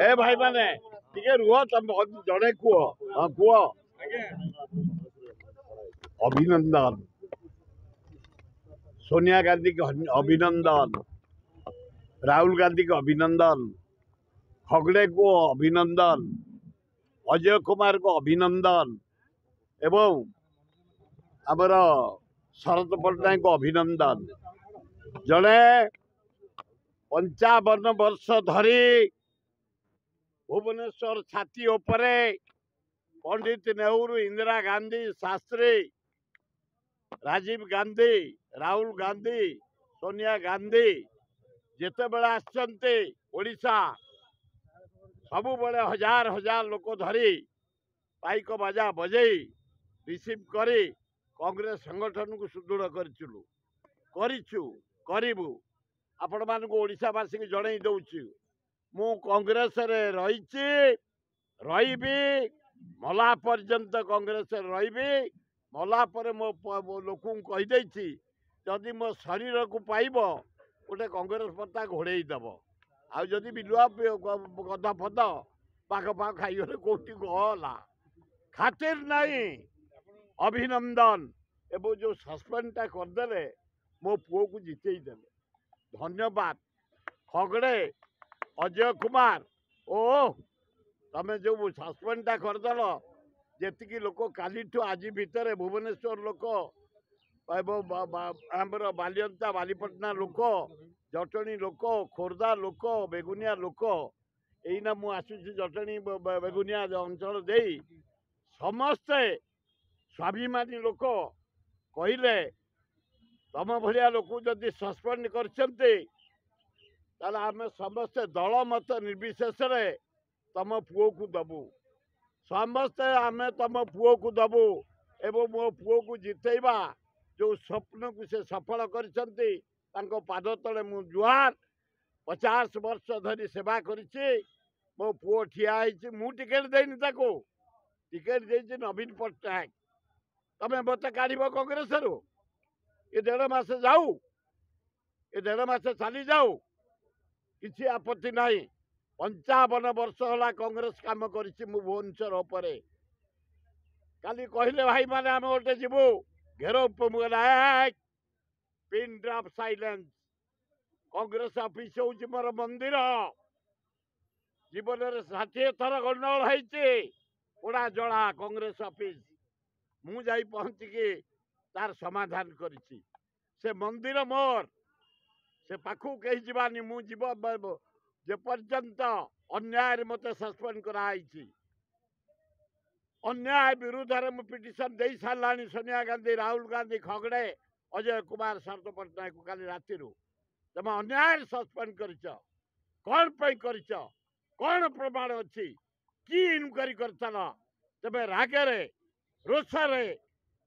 ए भाई माने टिके रुह तुम जड़े कुह हाँ कुह अभिनंदन सोनिया गांधी को अभिनंदन राहुल गांधी को अभिनंदन खगड़े को अभिनंदन अजय कुमार को अभिनंदन एवं आमर शरद पट्टनायक को अभिनंदन जड़े 55 वर्ष धरी भुवनेश्वर छाती उपरे पंडित नेहरू इंदिरा गांधी शास्त्री राजीव गांधी राहुल गांधी सोनिया गांधी जिते बड़े आसचंती ओडिशा सबु बड़े हजार हजार लोक धरी पाइक बाजा बजई रिसीव करी कांग्रेस संगठन को सुदृढ़ करू आपण मान ओडिशावासी को जन दौची मु कांग्रेस रे रही मला पर्यंत कांग्रेस रही मला पर मो लोक कहीदे जदि मो शरीर को पाइब गोटे कांग्रेस पत्ता घोड़े दब आदि बिलुआ गदा फद पाख पाख खाइगले कौटी गला खातिर नहीं अभिनंदन एवं जो सस्पेंडटा करदे मो पुओ को जितेदे धन्यवाद खगड़े अजय कुमार ओ तमें जो सस्पेंडटा करदेल जी लोक काली आज भितर भुवनेश्वर लोक आमर बालियंता बालीपटना लोक जटणी लोक खोर्धा लोक बेगुनिया लोक यहीना मु आसुची जटणी बेगुनिया अंचल दे समस्ते स्वाभिमानी लोक कहले तम भलिया लोक जदि सस्पेंड करछन्ते ताले आमे समस्ते दल मत निर्विशेष तम पुओ को दबू समस्ते आमे तम पुओ को दबू एवं मो पुओ को जितेबा जो स्वप्न को से सफल करछन्ते तांको पाद तले मु जुहार 50 वर्ष धरी सेवा करिछि मो पुओ ठिया होइछि मु टिकेट देनी ताको टिकेट देछि नवीन पट्टनायक तमें मत काढ़ कांग्रेस रू ये 1.5 मास जाऊ ये 1.5 मास चली जाऊ किसी आपत्ति नहीं 55 वर्ष होला कांग्रेस काम करिछि मु भुवनेश्वर उपरे काली कहले भाई माने आम गोटे जीवु घेर pin drop silence Congress office होउछि मोर मंदिर जीवन में 60 थर गंडगोल होइछि पोड़ा जड़ा कांग्रेस ऑफिस मु जाई पहुंचिकी तार समाधान करिछि से मंदिर मोर से पाखु कही जीवानी मु जीव जे पर्यंत अन्याय मत सस्पेंड कराई अन्याय विरुद्ध में पिटिशन दे सारानी सोनिया गांधी राहुल गांधी खगड़े अजय कुमार शरद पट्टनायक को काली राति तुम अन्याय सस्पेंड कर कौन प्रमाण अच्छी कि इनक्वारी कर तुम रागे रोषे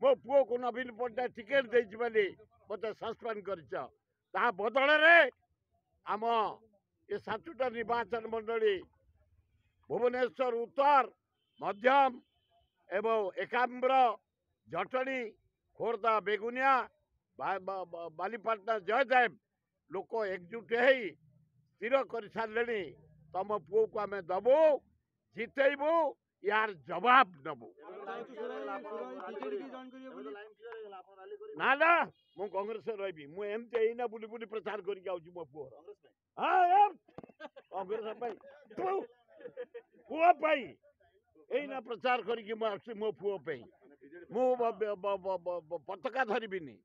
मो पुओ को नवीन पट्टनायक टिकेट दे मत सस्पेंड कर बदल आम ये 7टा निर्वाचन मंडली भुवनेश्वर उत्तर मध्यम एवं एकाम्र जटणी खोर्धा बेगुनिया बालीपाटना जयदेव लोक एकजुट हो स्थिर कर सारे तम पुओ को आम दबू जितेबू यार जवाब नबू ना ना मु कांग्रेस रही मुझे बुली बुली प्रचार करके आउची मो पुओ हाँ कांग्रेस पुओ एना प्रचार करके मो पुओ मु पताका धरबिनी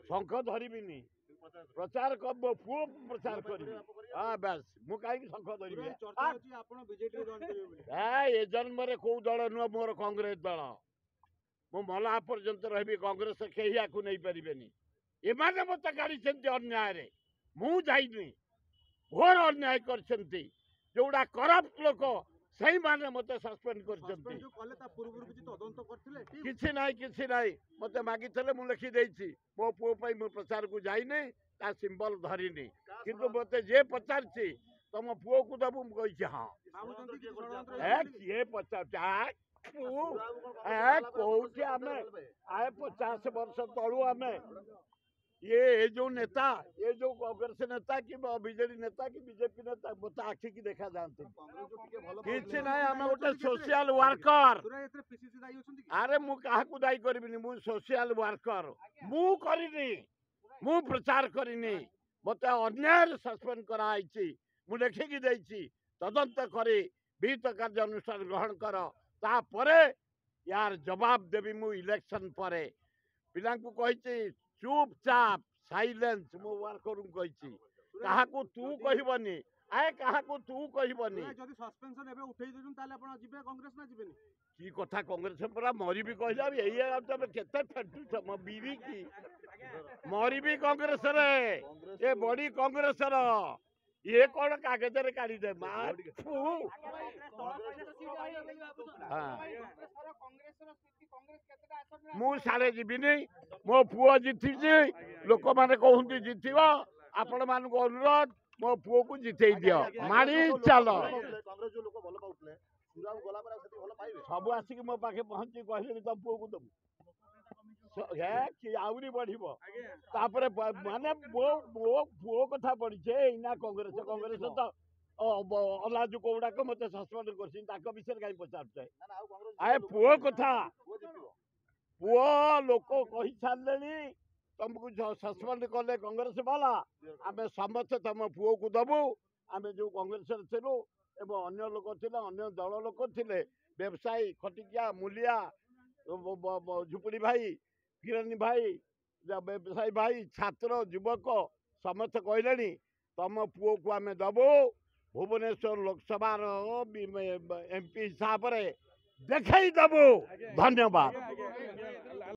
शंख धरबिनी प्रचार मो पुओ प्रचार करी हाँ बस मु कहीं शंख धरबी ए जन्म कौ दल नुह मोर कांग्रेस दल मु मला पर्यंत रही कांग्रेस कहीं को नहीं पारे एमाने मत गाड़ी अन्याय मु जाइनी घोर अन्याय कर जोड़ा करप्ट लोक सही माने मत सस्पेंड कर किसी ना मत मागी मु लिखी देछि मो पुओ मो प्रचार को जाइनी ता सिंबल धरिनी किंतु मत जे पचार तुम पुओ को दबू मुझे हाँ किए पचार कौन आम आए 50 वर्ष तलु आम ये जो नेता ये जो कांग्रेस नेता कि बीजेडी नेता कि बीजेपी नेता मत आखि की देखा जानते किसी ना आम गोटे सोशल वर्कर अरे मु काहाकू दायी करबिनी मु सोशल वर्कर मु करिनी मु प्रचार करिनी मते अन्याय सस्पेंड कराई मु लेखिकी देछि तदंत करे विहित कार्य अनुष्ठान ग्रहण कर तापरे यार जवाब देवी मु इलेक्शन परे पिलांकु कहिछि चुपचाप साइलेंस मो वर्कर कहिछि काहाकू तू कहबनी आए काहाकू तू कहबनी जदि सस्पेंशन एबे उठेई देछन ताले आपण जिबे कांग्रेस ना जिबेनी की कथा कांग्रेस पूरा मरी भी कहला एई तब केते फेटु म बीरी की मरी भी कांग्रेस रे ए बड़ी कांग्रेस रो ये कौन कागज रे काढी दे मार मु सारे जीविनी मो पुओ जीति लोक माने कहउंती जीतिबा आपण मान को अनुरोध मो पुओ को जितेई दियो मारी चलो सब आसिक मो पाखे पहुंची कहले तो पुओ को दबु कि आउरी बढ़िबो तापरे माने मो पुओ कथा पड़िछे इना कांग्रेस कांग्रेस तो अलाजु कोउडा को मते सस्पेंड करछिन ताको विषय काई पचारछे आए पुओ कथा पुओ लोक कहि छाड़लेनी तुमको सस्पेंड कले कांग्रेस वाला आमे समस्त तुम पुओ को दबु आमे जो कांग्रेस थिलु एवं अन्य लोक थिले अन्य दल लोक थिले व्यवसायी खटिकिया मूलिया झुपड़ी भाई किरानी भाई व्यवसायी भाई छात्र युवक समस्त कहले तुम पुओ को आमे दबु भुवनेश्वर लोकसभा एमपी हिसाब से देखई दबु धन्यवाद।